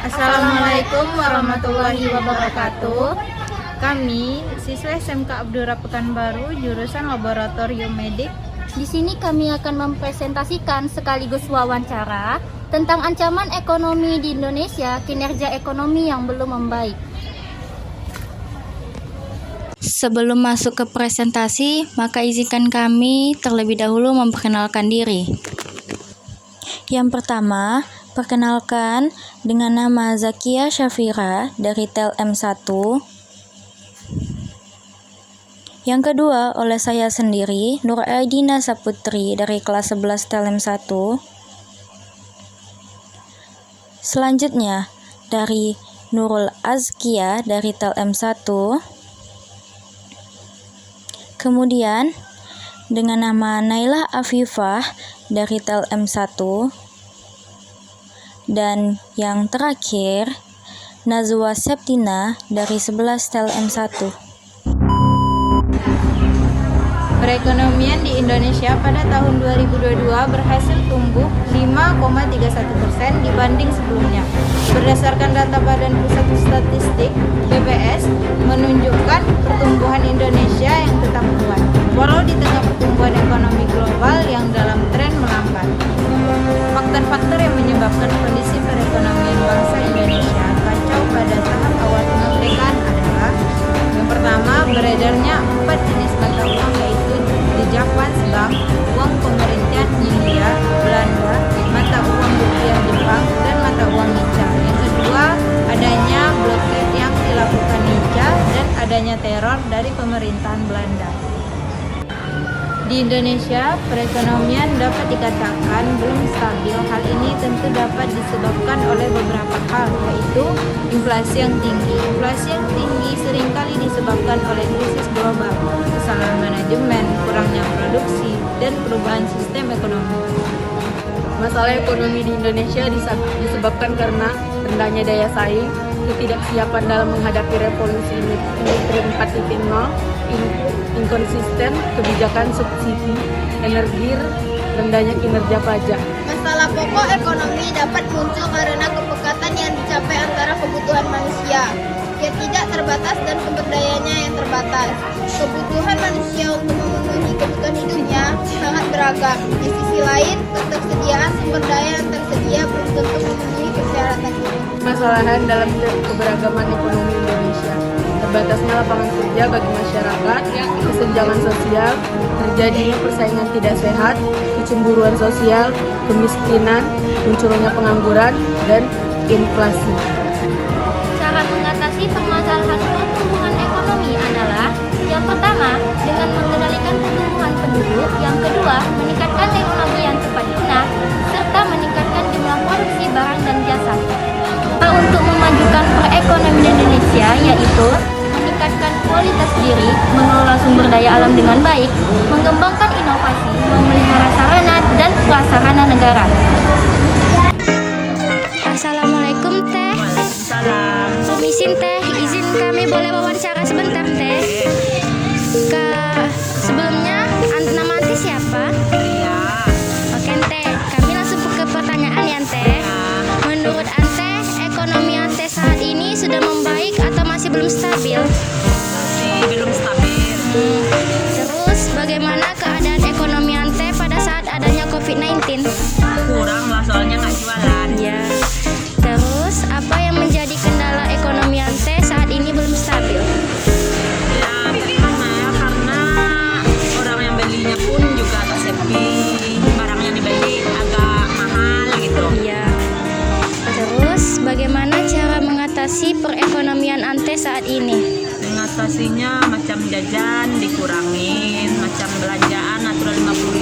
Assalamualaikum warahmatullahi wabarakatuh. Kami siswa SMK Abdurrah Pekanbaru jurusan Laboratorium Medik. Di sini kami akan mempresentasikan sekaligus wawancara tentang ancaman ekonomi di Indonesia, kinerja ekonomi yang belum membaik. Sebelum masuk ke presentasi, maka izinkan kami terlebih dahulu memperkenalkan diri. Yang pertama, perkenalkan dengan nama Zakia Syafira dari TEL M1. Yang kedua, oleh saya sendiri, Nur Aidina Saputri dari kelas 11 TEL M1. Selanjutnya, dari Nurul Azkia dari TEL M1. Kemudian, dengan nama Naila Afifah dari TEL M1. Dan yang terakhir, Nazwa Septina dari 11 TEL M1. Perekonomian di Indonesia pada tahun 2022 berhasil tumbuh 5,31% dibanding sebelumnya. Berdasarkan data Badan Pusat Statistik (BPS) menunjukkan pertumbuhan Indonesia yang tetap kuat, walau di tengah pertumbuhan ekonomi global yang dalam tren melambat. Faktor-faktor yang menyebabkan kondisi perekonomian bangsa Indonesia kacau pada tahap awal kemerdekaan adalah: yang pertama, beredarnya 4 jenis mata uang, yaitu The Japanese Bank, uang pemerintahan Hindia Belanda, mata uang rupiah Jepang, dan mata uang Nica. Yang kedua, adanya blokade yang dilakukan Nica dan adanya teror dari pemerintahan Belanda. Di Indonesia, perekonomian dapat dikatakan belum stabil. Hal ini tentu dapat disebabkan oleh beberapa hal, yaitu inflasi yang tinggi. Inflasi yang tinggi seringkali disebabkan oleh krisis global, kesalahan manajemen, kurangnya produksi, dan perubahan sistem ekonomi. Masalah ekonomi di Indonesia disebabkan karena rendahnya daya saing, ketidaksiapan dalam menghadapi revolusi industri 4.0, inkonsisten kebijakan subsidi, energi, rendahnya kinerja pajak. Masalah pokok ekonomi dapat muncul karena kepekatan yang dicapai antara kebutuhan manusia yang tidak terbatas dan sumber dayanya yang terbatas. Kebutuhan manusia untuk memenuhi kebutuhan hidupnya sangat beragam. Di sisi lain, ketersediaan sumber daya yang tersedia belum tentu memenuhi persyaratan ini. Permasalahan dalam keberagaman ekonomi Indonesia, terbatasnya lapangan kerja bagi masyarakat, kesenjangan sosial, terjadinya persaingan tidak sehat, kecemburuan sosial, kemiskinan, munculnya pengangguran, dan inflasi. Cara mengatasi permasalahan pertumbuhan ekonomi adalah: yang pertama, dengan mengendalikan pertumbuhan penduduk; yang kedua, meningkatkan teknologi yang tepat guna, serta meningkatkan jumlah produksi barang dan jasa. Untuk memajukan perekonomian Indonesia, yaitu meningkatkan kualitas diri, mengelola sumber daya alam dengan baik, mengembangkan inovasi, memelihara sarana dan prasarana negara. Assalamualaikum Teh. Waalaikumsalam. Permisin Teh, izin kami boleh wawancara sebentar Teh. Sebelumnya nama Ante siapa? Iya. Oke Teh, kami langsung ke pertanyaan ya Teh. Menurut Ante, ekonomi Ante saat ini sudah membaik atau masih belum stabil? Masih belum stabil. Terus bagaimana keadaan ekonomi Ante pada saat adanya COVID-19? Kurang lah, soalnya nggak jualan. Ya. Terus apa yang menjadi kendala ekonomi Ante saat ini belum stabil? Ya pertama ya, karena orang yang belinya pun juga agak sepi, barang yang dibeli agak mahal gitu. Iya. Terus bagaimana cara mengatasi perekonomian Ante saat ini? Mengatasinya macam jajan dikurangin, macam belanjaan natural 50.000